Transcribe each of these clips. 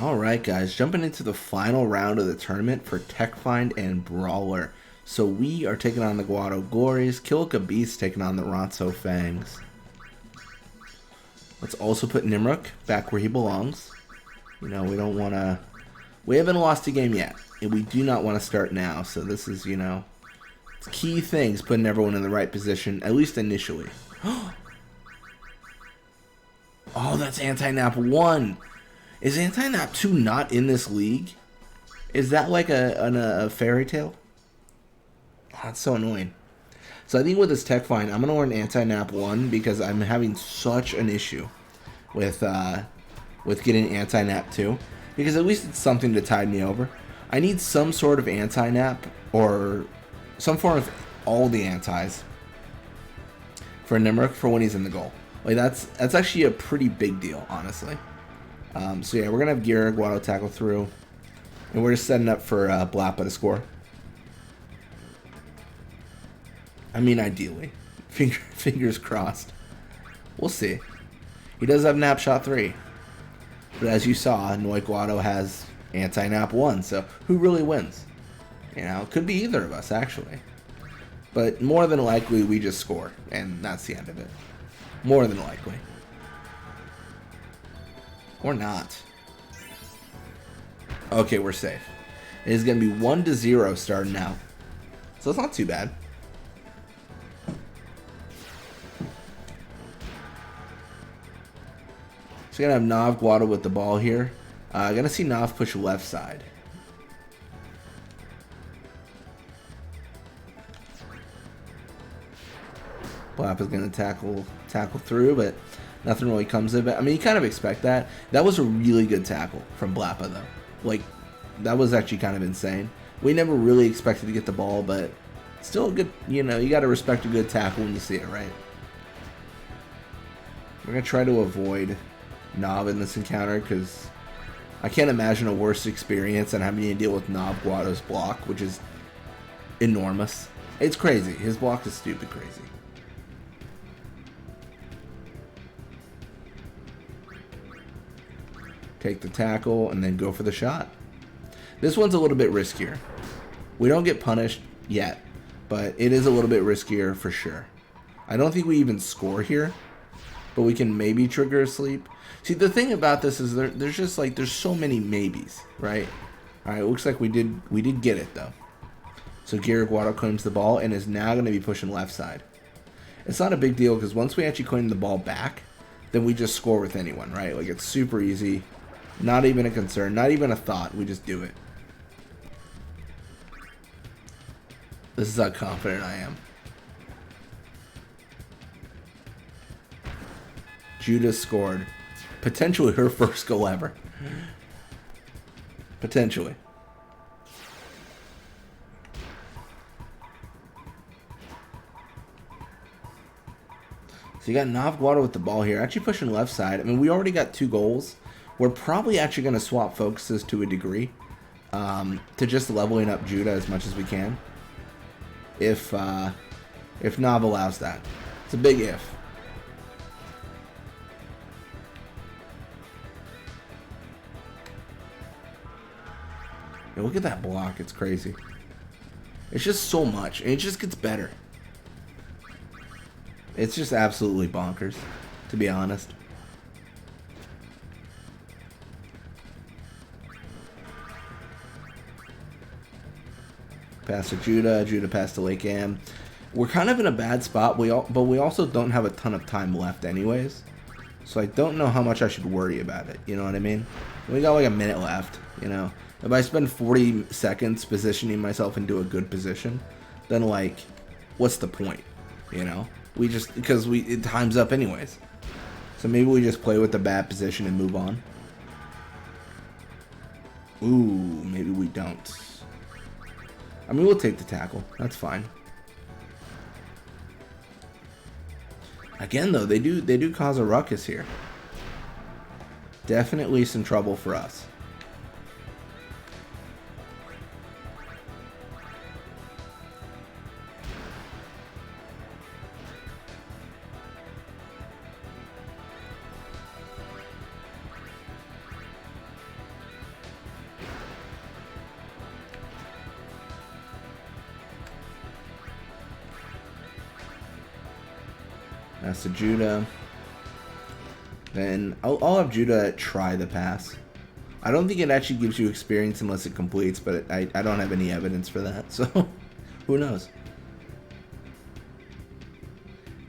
Alright guys, jumping into the final round of the tournament for Tech Find and Brawler. So we are taking on the Guado Glories, Kilka Beast taking on the Ronso Fangs. Let's also put Nimrook back where he belongs. You know, we don't want to... We haven't lost a game yet, and we do not want to start now. So this is, you know, it's key things, putting everyone in the right position, at least initially. Oh, that's Anti-Nap 1. Is Anti-Nap 2 not in this league? Is that like a fairy tale? Oh, that's so annoying. So I think with this Tech Find, I'm going to learn Anti-Nap 1 because I'm having such an issue with getting Anti-Nap 2. Because at least it's something to tide me over. I need some sort of Anti-Nap or some form of all the antis for Nimrook for when he's in the goal. Like that's actually a pretty big deal, honestly. So yeah, we're gonna have Gear Guado tackle through, and we're just setting up for Blappa to score. I mean, ideally, fingers crossed. We'll see. He does have Nap Shot 3, but as you saw, Noi Guado has Anti-Nap 1. So who really wins? You know, it could be either of us actually, but more than likely we just score, and that's the end of it. More than likely. Or not. Okay, we're safe. It is going to be 1-0 starting out. So it's not too bad. So you're going to have Nav Guado with the ball here. Going to see Nav push left side. Blap is going to tackle through, but nothing really comes of it. I mean, you kind of expect that. That was a really good tackle from Blappa, though. Like, that was actually kind of insane. We never really expected to get the ball, but still a good, you know, you got to respect a good tackle when you see it, right? We're going to try to avoid Nav in this encounter, because I can't imagine a worse experience than having to deal with Nav Guado's block, which is enormous. It's crazy. His block is stupid crazy. Take the tackle, and then go for the shot. This one's a little bit riskier. We don't get punished yet, but it is a little bit riskier for sure. I don't think we even score here, but we can maybe trigger a sleep. See, the thing about this is there's just like, there's so many maybes, right? Alright, it looks like we did get it, though. So Gear Guado claims the ball and is now going to be pushing left side. It's not a big deal, because once we actually claim the ball back, then we just score with anyone, right? Like, it's super easy. Not even a concern, not even a thought. We just do it. This is how confident I am. Judah scored. Potentially her first goal ever. Potentially. So you got Nav Guado with the ball here. Actually pushing left side. I mean, we already got 2 goals. We're probably actually going to swap focuses to a degree, to just leveling up Judah as much as we can, if Nav allows that. It's a big if. Yeah, look at that block. It's crazy. It's just so much, and it just gets better. It's just absolutely bonkers, to be honest. Pass to Judah. Judah pass to Lake Am. We're kind of in a bad spot, but we also don't have a ton of time left anyways. So I don't know how much I should worry about it. You know what I mean? We got like a minute left, you know? If I spend 40 seconds positioning myself into a good position, then like, what's the point? You know? Because it time's up anyways. So maybe we just play with the bad position and move on. Ooh, maybe we don't. I mean, we'll take the tackle. That's fine. Again, though, they do cause a ruckus here. Definitely some trouble for us. Pass to Judah. Then I'll have Judah try the pass. I don't think it actually gives you experience unless it completes, but I don't have any evidence for that, so who knows.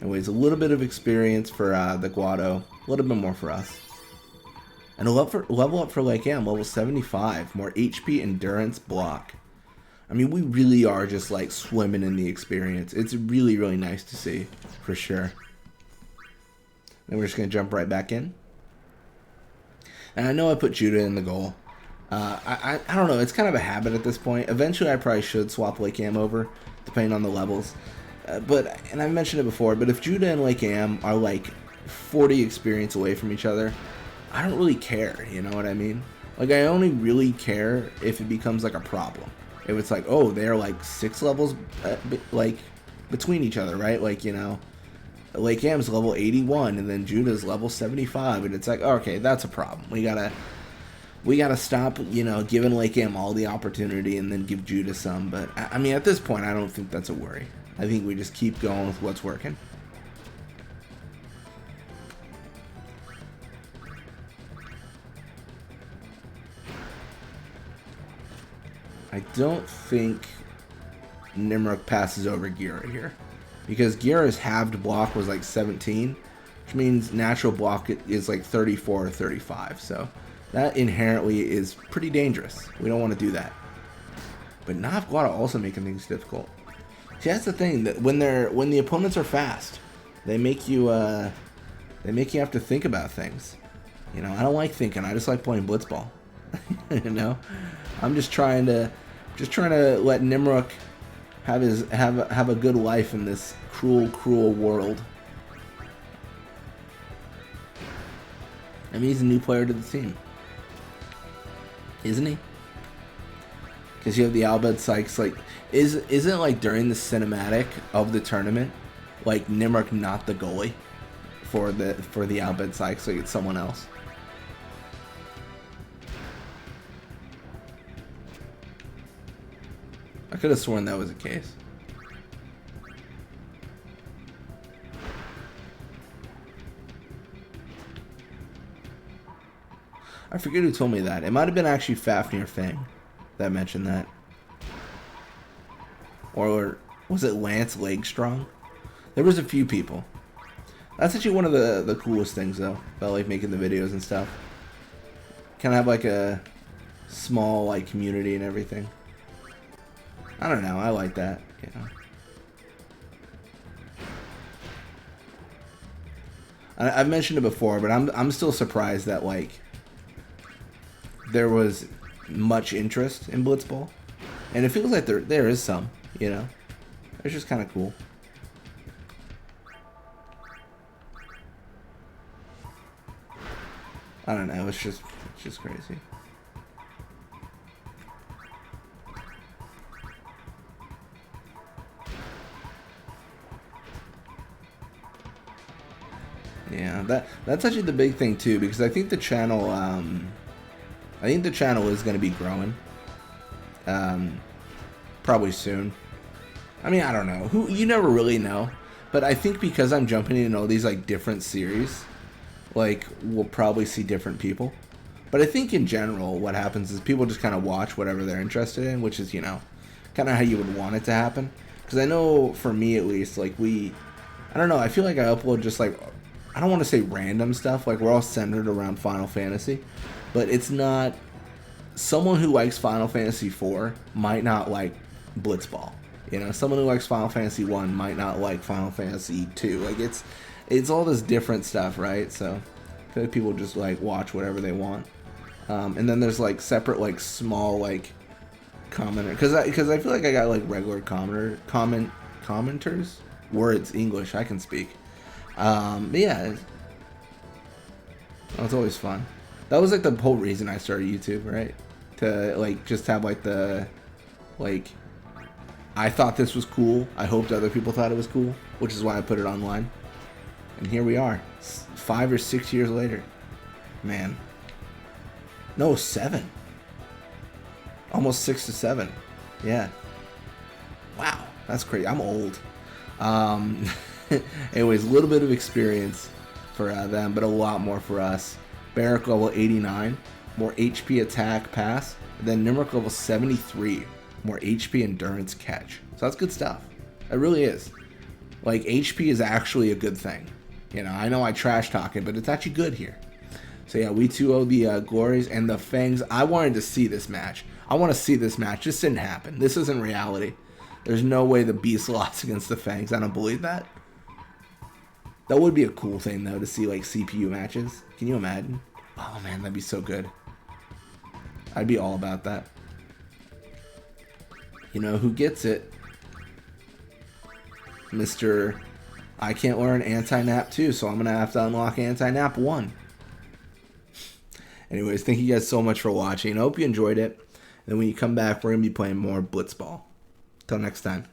Anyways, a little bit of experience for the Guado, a little bit more for us. And a level up for Lycam, level 75, more HP, endurance, block. I mean, we really are just like swimming in the experience. It's really, really nice to see, for sure. Then we're just going to jump right back in. And I know I put Judah in the goal. I don't know. It's kind of a habit at this point. Eventually, I probably should swap Lycam over, depending on the levels. And I mentioned it before, but if Judah and Lycam are like 40 experience away from each other, I don't really care. You know what I mean? Like, I only really care if it becomes like a problem. If it's like, oh, they're like 6 levels like between each other, right? Like, you know, Lycam's level 81 and then Judah's level 75, and it's like, oh, okay, that's a problem. We gotta stop, you know, giving Lycam all the opportunity and then give Judah some. But I mean, at this point, I don't think that's a worry. I think we just keep going with what's working. I don't think Nimrook passes over Gira here, because Gira's halved block was like 17, which means natural block is like 34 or 35, so that inherently is pretty dangerous. We don't want to do that. But Nav Guado also making things difficult. See, that's the thing, that when the opponents are fast, they make you have to think about things. You know, I don't like thinking. I just like playing Blitzball. You know, I'm just trying to let Nimrook have a good life in this cruel world. I mean, he's a new player to the team, isn't he? Because you have the Bhed Psyches. Like, isn't like during the cinematic of the tournament, like Nimrook not the goalie for the Bhed Psyches, like it's someone else. I could have sworn that was the case. I forget who told me that. It might have been actually Fafnir Fang that mentioned that. Or was it Lance Legstrong? There was a few people. That's actually one of the coolest things, though, about like making the videos and stuff. Kind of have like a small like community and everything. I don't know. I like that. You know. I've mentioned it before, but I'm still surprised that like there was much interest in Blitzball, and it feels like there is some. You know, it's just kind of cool. I don't know. It's just crazy. Yeah, that's actually the big thing too, because I think the channel is going to be growing, probably soon. I mean, I don't know. You never really know, but I think because I'm jumping in all these like different series, like we'll probably see different people. But I think in general, what happens is people just kind of watch whatever they're interested in, which is, you know, kind of how you would want it to happen. Because I know for me at least, like I don't know. I feel like I upload just like, I don't want to say random stuff, like we're all centered around Final Fantasy, but it's not, someone who likes Final Fantasy 4 might not like Blitzball. You know, someone who likes Final Fantasy 1 might not like Final Fantasy 2. Like it's all this different stuff, right? So I feel like people just like watch whatever they want. And then there's like separate like small like commenter, because I feel like I got like regular commenters, words, English, I can speak. But yeah, it's always fun. That was like the whole reason I started YouTube, right? To like just have like the like, I thought this was cool. I hoped other people thought it was cool, which is why I put it online. And here we are, 5 or 6 years later. Man, no, 7. Almost 6 to 7. Yeah. Wow, that's crazy. I'm old. Anyways, a little bit of experience for them, but a lot more for us. Barrack level 89, more HP attack pass. And then Nimrook level 73, more HP endurance catch. So that's good stuff. It really is. Like, HP is actually a good thing. You know I trash talk it, but it's actually good here. So yeah, we 2-0 the Glories and the Fangs. I wanted to see this match. I want to see this match. This didn't happen. This isn't reality. There's no way the Beast lost against the Fangs. I don't believe that. That would be a cool thing, though, to see, like, CPU matches. Can you imagine? Oh, man, that'd be so good. I'd be all about that. You know who gets it? Mr. I can't learn anti-nap 2, so I'm going to have to unlock anti-nap 1. Anyways, thank you guys so much for watching. I hope you enjoyed it. And then when you come back, we're going to be playing more Blitzball. Till next time.